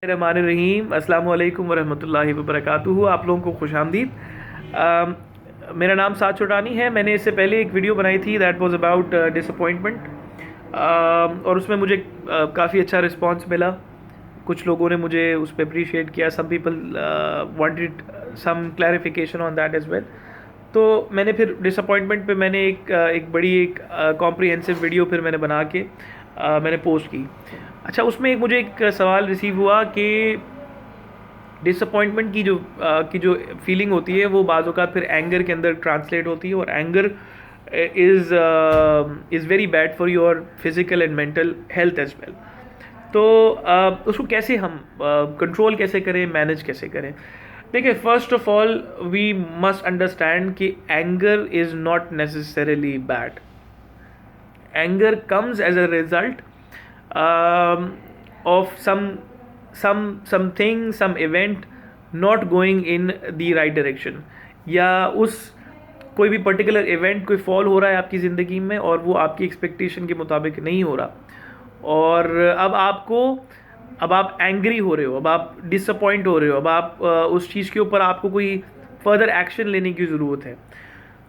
रहीम अस्सलाम वालेकुम वरहमतुल्लाहि वबरकातुहू। आप लोगों को खुशामदीद। मेरा नाम साद चोटानी है। मैंने इससे पहले एक वीडियो बनाई थी दैट वाज अबाउट डिसअपॉइंटमेंट, और उसमें मुझे काफ़ी अच्छा रिस्पांस मिला। कुछ लोगों ने मुझे उस पर अप्रिशिएट किया। Some people wanted some clarification on that as well. तो मैंने फिर डिसअपॉइंटमेंट पे मैंने एक बड़ी कॉम्प्रिहेंसिव वीडियो फिर मैंने बना के मैंने पोस्ट की। अच्छा, उसमें मुझे एक सवाल रिसीव हुआ कि डिसअपॉइंटमेंट की जो फीलिंग होती है वो बाज़ औक़ात फिर एंगर के अंदर ट्रांसलेट होती है, और anger is very bad for your physical and mental health as well. तो उसको कैसे हम कंट्रोल कैसे करें, मैनेज कैसे करें? देखिए, first of all we must understand कि anger is not necessarily bad. Anger comes as a result of something, some event not going in the right direction, या उस कोई भी पर्टिकुलर इवेंट कोई फॉल हो रहा है आपकी ज़िंदगी में और वो आपकी एक्सपेक्टेशन के मुताबिक नहीं हो रहा, और अब आप एंग्री हो रहे हो, अब आप डिसअपॉइंट हो रहे हो, अब आप उस चीज़ के ऊपर आपको कोई फर्दर एक्शन लेने की ज़रूरत है,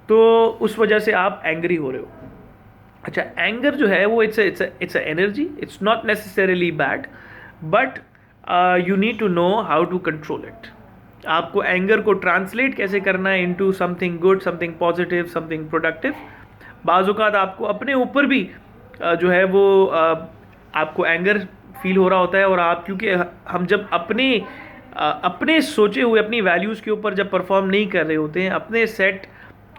तो उस वजह से आप एंग्री हो रहे हो। अच्छा, एंगर जो है वो it's a energy, it's not necessarily bad, but you need to know how to control it. आपको एंगर को ट्रांसलेट कैसे करना है into something good, something positive, something productive. बाज़-औक़ात आपको अपने ऊपर भी जो है वो आपको एंगर फील हो रहा होता है, और आप क्योंकि हम जब अपने सोचे हुए अपनी वैल्यूज़ के ऊपर जब परफॉर्म नहीं कर रहे होते हैं, अपने सेट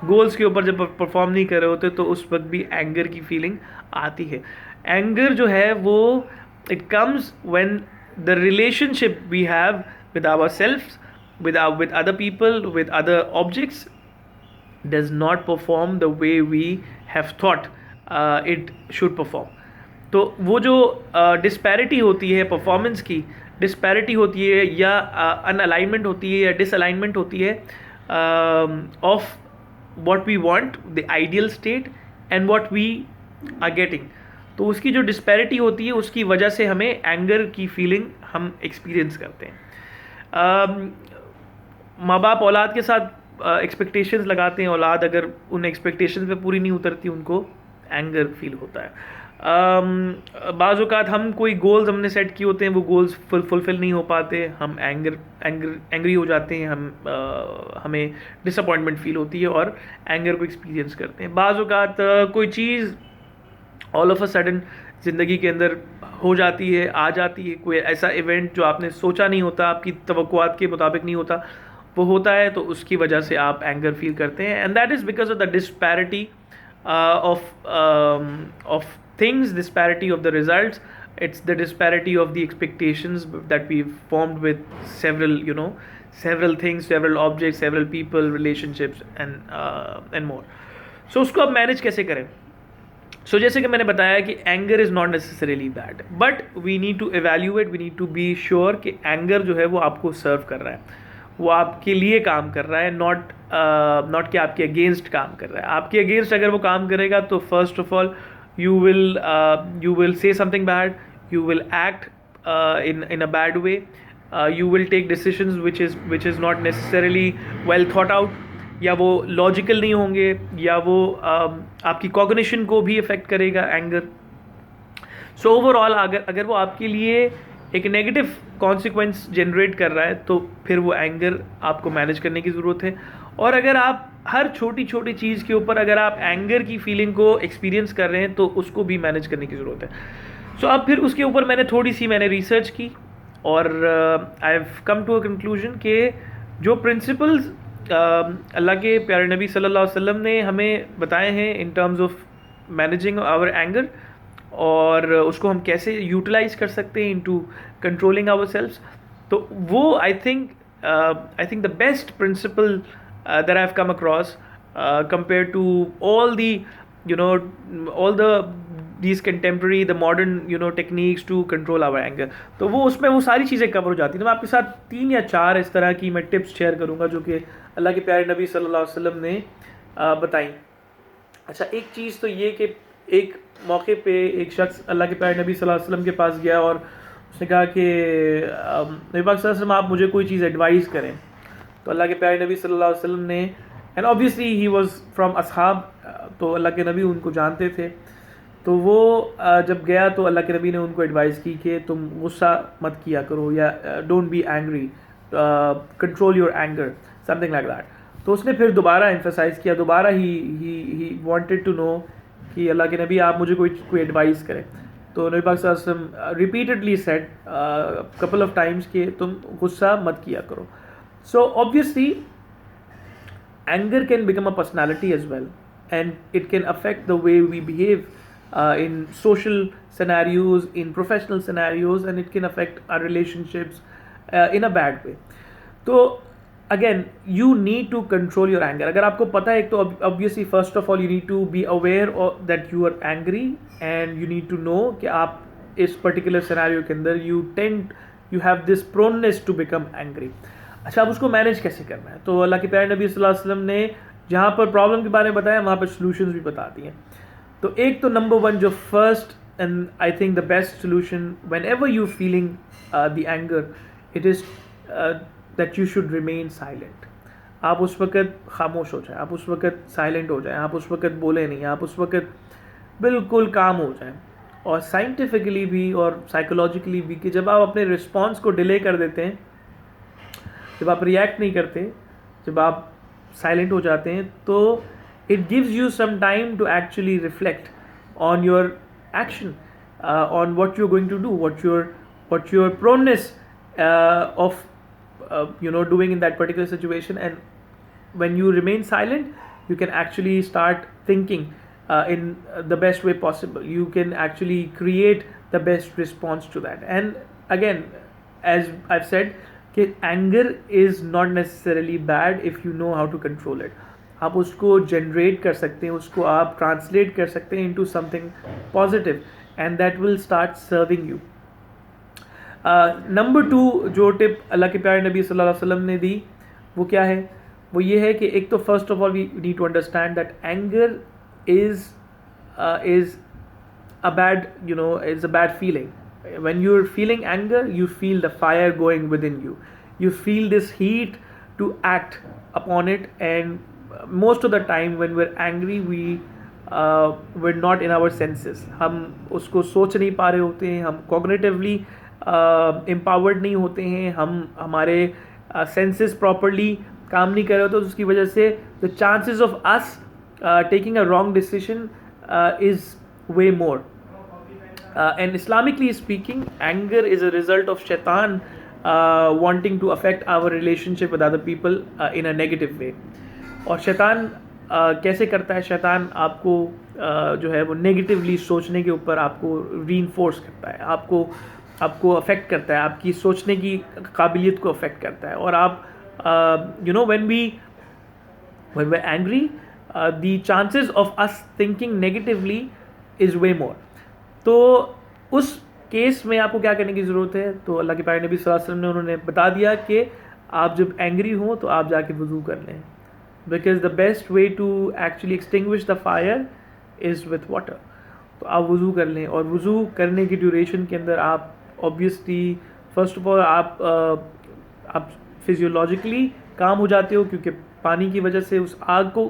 गोल्स के ऊपर जब परफॉर्म नहीं कर रहे होते, तो उस वक्त भी एंगर की फीलिंग आती है। एंगर जो है वो it comes when the relationship we have with our self, with other people, with other objects does not perform the way we have thought it should perform। तो वो जो डिस्पैरिटी होती है परफॉर्मेंस की, डिस्पैरिटी होती है या अनअलाइनमेंट होती है या डिसअलाइनमेंट होती है of what we want, the ideal state and what we are getting, तो उसकी जो डिस्पैरिटी होती है उसकी वजह से हमें एंगर की फीलिंग हम एक्सपीरियंस करते हैं। माँ बाप औलाद के साथ एक्सपेक्टेशंस लगाते हैं, औलाद अगर उन एक्सपेक्टेशंस पे पूरी नहीं उतरती उनको एंगर फील होता है। बाज़ औक़ात हम कोई गोल्स हमने सेट किए होते हैं, वो गोल्स फुलफ़िल नहीं हो पाते, हम एंग्री हो जाते हैं, हमें डिसअपॉइंटमेंट फील होती है और एंगर को एक्सपीरियंस करते हैं। बाज़ औक़ात कोई चीज़ ऑल ऑफ अ सडन ज़िंदगी के अंदर हो जाती है, आ जाती है, कोई ऐसा इवेंट जो आपने सोचा नहीं होता, आपकी तवक्कुआत के मुताबिक नहीं होता, वो होता है, तो उसकी वजह से आप एंगर फील करते हैं। And that is because of the disparity of things, disparity of the results, it's the disparity of the expectations that we've formed with several things, several objects, several people, relationships and more। so उसको अब manage कैसे करें? सो जैसे कि मैंने बताया कि anger is not necessarily bad, but we need to evaluate, we need to be sure कि एंगर जो है वो आपको सर्व कर रहा है, वो आपके लिए काम कर रहा है, नॉट कि आपके अगेंस्ट काम कर रहा है। आपके अगेंस्ट अगर वो काम करेगा तो first of all you will say something bad, you will act in a bad way, you will take decisions which is not necessarily well thought out, या वो लॉजिकल नहीं होंगे, या वो आपकी कॉग्निशन को भी अफेक्ट करेगा एंगर। सो ओवरऑल अगर वो आपके लिए एक नेगेटिव कॉन्सिक्वेंस जनरेट कर रहा है, तो फिर वो एंगर आपको मैनेज करने की ज़रूरत है। और अगर आप हर छोटी छोटी चीज़ के ऊपर अगर आप एंगर की फीलिंग को एक्सपीरियंस कर रहे हैं, तो उसको भी मैनेज करने की ज़रूरत है। सो अब फिर उसके ऊपर मैंने रिसर्च की, और I have come to a conclusion कि जो प्रिंसिपल्स अल्लाह के प्यारे नबी सल्लल्लाहु अलैहि वसल्लम ने हमें बताए हैं in terms of managing our anger, और उसको हम कैसे यूटिलाइज कर सकते हैं इनटू कंट्रोलिंग आवर सेल्व्स, तो वो I think the best principle that I've come across compared to all these contemporary, the modern techniques to control our anger। तो वो उसमें वो सारी चीज़ें कवर हो जाती हैं। तो मैं आपके साथ 3 या 4 इस तरह की मैं टिप्स शेयर करूँगा जो कि अल्लाह के प्यारे नबी सल्लल्लाहु अलैहि वसल्लम ने बताई। अच्छा, एक चीज़ तो ये कि एक मौके पे एक शख्स अल्लाह के प्यारे नबी सल्लल्लाहु अलैहि वसल्लम के पास गया और उसने कहा कि नबी पाक सल्लल्लाहु अलैहि वसल्लम आप मुझे कोई चीज़ एडवाइस करें। तो अल्लाह के प्यारे नबी सल्लल्लाहु अलैहि वसल्लम ने, and obviously he was from असहाब, तो अल्लाह के नबी उनको जानते थे। तो वो जब गया तो अल्लाह के नबी ने उनको एडवाइस की कि तुम गुस्सा मत किया करो, या don't be angry, control your anger, something like that. तो उसने फिर दोबारा एम्फेसाइज किया, दोबारा ही वांटेड टू नो कि अल्लाह के नबी आप मुझे कोई एडवाइस करें। तो नबी पाक सल्लल्लाहु अलैहि वसल्लम repeatedly said couple of times कि तुम गुस्सा मत किया करो। So obviously anger can become a personality as well, and it can affect the way we behave in social scenarios, in professional scenarios, and it can affect our relationships in a bad way. तो again you need to control your anger. अगर आपको पता है, तो obviously first of all you need to be aware of that you are angry, and you need to know कि आप इस particular scenario के अंदर you have this proneness to become angry. अच्छा, अब उसको मैनेज कैसे करना है? तो अल्लाह के प्यारे नबी सल्लल्लाहु अलैहि वसल्लम ने जहाँ पर प्रॉब्लम के बारे में बताया, वहाँ पर सॉल्यूशंस भी बता दिए हैं। तो एक तो नंबर वन, जो first and I think the best solution when ever you feeling the anger, it is that you should remain silent. आप उस वक़्त खामोश हो जाएं, आप उस वक़्त साइलेंट हो जाएं, आप उस वक़्त बोलें नहीं, आप उस वक़्त बिल्कुल काम हो जाएं। और साइंटिफिकली भी और साइकोलॉजिकली भी कि जब आप अपने रिस्पॉन्स को डिले कर देते हैं, जब आप रिएक्ट नहीं करते, जब आप साइलेंट हो जाते हैं, तो it gives you some time to actually reflect on your action, on what you are going to do, what your proneness of doing in that particular situation. And when you remain silent, you can actually start thinking in the best way possible. You can actually create the best response to that. And again, as I've said, कि anger is not necessarily bad if you know how to control it. आप उसको generate कर सकते हैं, उसको आप translate कर सकते हैं into something positive, and that will start serving you. Number two जो टिप अल्लाह के प्यारे नबी सल्लल्लाहु अलैहि वसल्लम ने दी, वो क्या है? वो ये है कि एक तो first of all we need to understand that anger is a bad feeling. When you're feeling anger, you feel the fire going within you. You feel this heat to act upon it, and most of the time when we're angry, we're not in our senses. हम उसको सोच नहीं पा रहे होते हैं, हम cognitively empowered नहीं होते हैं, हम हमारे senses properly काम नहीं कर रहे होते, तो उसकी वजह से the chances of us taking a wrong decision is way more. And Islamically speaking, anger is a result of shaitan wanting to affect our relationship with other people in a negative way. और शैतान कैसे करता है? शैतान आपको जो है वो नेगेटिवली सोचने के ऊपर आपको रीइंफोर्स करता है, आपको अफेक्ट करता है, आपकी सोचने की काबिलियत को अफेक्ट करता है। और आप when we're angry, the chances of us thinking negatively is way more. तो उस केस में आपको क्या करने की ज़रूरत है? तो अल्लाह के प्यारे नबी सल्लल्लाहु अलैहि वसल्लम ने उन्होंने बता दिया कि आप जब एंग्री हो तो आप जाके वज़ू कर लें, because the best way to actually extinguish the fire is with water. तो आप वज़ू कर लें, और वज़ू करने की ड्यूरेशन के अंदर आप ऑब्वियसली फर्स्ट ऑफ ऑल आप फिजियोलॉजिकली काम हो जाते हो, क्योंकि पानी की वजह से उस आग को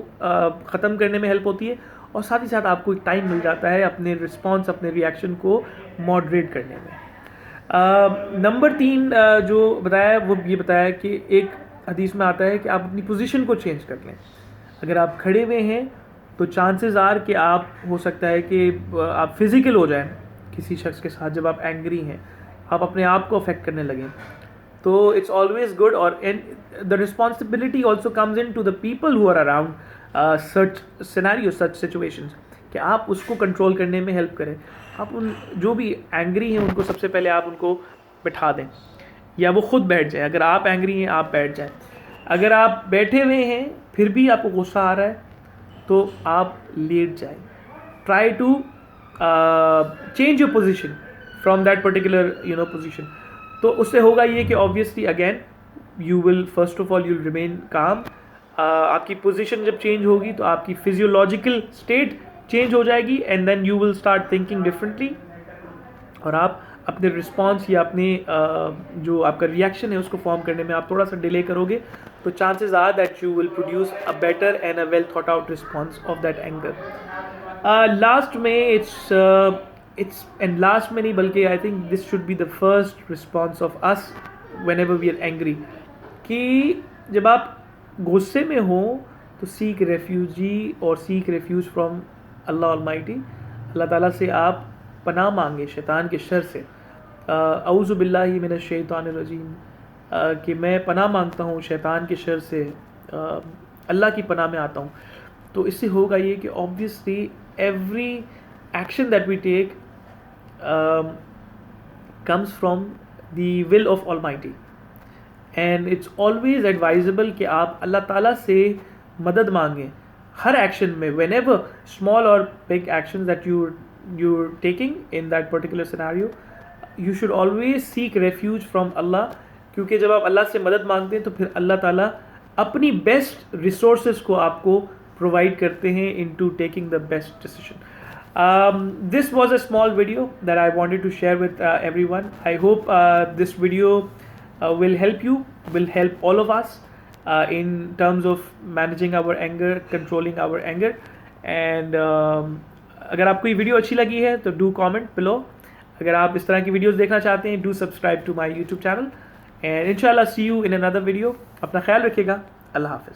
ख़त्म करने में हेल्प होती है, और साथ ही साथ आपको एक टाइम मिल जाता है अपने रिस्पॉन्स, अपने रिएक्शन को मॉडरेट करने में। नंबर 3 जो बताया वो ये बताया कि एक हदीस में आता है कि आप अपनी पोजीशन को चेंज कर लें। अगर आप खड़े हुए हैं तो चांसेस आर कि आप हो सकता है कि आप फिज़िकल हो जाएं किसी शख्स के साथ। जब आप एंग्री हैं, आप अपने आप को अफेक्ट करने लगें, तो इट्स ऑलवेज गुड। और the responsibility also comes into the people who are around such scenario, such situations, कि आप उसको कंट्रोल करने में हेल्प करें। आप उन जो भी एंग्री हैं उनको सबसे पहले आप उनको बिठा दें, या वो खुद बैठ जाए। अगर आप एंग्री हैं आप बैठ जाएं। अगर आप बैठे हुए हैं फिर भी आपको गुस्सा आ रहा है तो आप लेट जाएं। Try to change your position from that particular position. तो उससे होगा ये कि obviously again you will first of all you will remain calm. आपकी पोजीशन जब चेंज होगी तो आपकी फिजियोलॉजिकल स्टेट चेंज हो जाएगी, and then you will start thinking differently, और आप अपने रिस्पॉन्स या अपने जो आपका रिएक्शन है उसको फॉर्म करने में आप थोड़ा सा डिले करोगे, तो chances are that you will produce a better and a well thought out response of that anger. Last में इट्स एंड लास्ट में नहीं बल्कि I think this should be the first response of us whenever we are angry, कि जब आप गुस्से में हो तो सीक रेफ्यूजी और seek refuge from Allah almighty, Allah ताला से आप पनाह मांगे शैतान के शर से। औज़ु बिल्लाहि मिनश शैतानिर रजीम, कि मैं पनाह मांगता हूँ शैतान के शर से, अल्लाह की पनाह में आता हूँ। तो इससे होगा ये कि obviously every action that we take comes from the will of Almighty, and it's always advisable कि आप अल्लाह ताला से मदद मांगें हर एक्शन में, whenever small or big actions that you're taking in that particular scenario, you should always seek refuge from Allah, क्योंकि जब आप अल्लाह से मदद मांगते हैं तो फिर अल्लाह ताला अपनी बेस्ट रिसोर्सेज को आपको प्रोवाइड करते हैं into taking the best decision. This was a small video that I wanted to share with everyone. I hope this video will help you, will help all of us in terms of managing our anger, controlling our anger. And अगर आपको ये video अच्छी लगी है तो do comment below. अगर आप इस तरह की वीडियोस देखना चाहते हैं, do subscribe to my YouTube channel, and इंशाल्लाह see you in another video. अपना ख्याल रखिएगा। अल्लाह हाफिज़।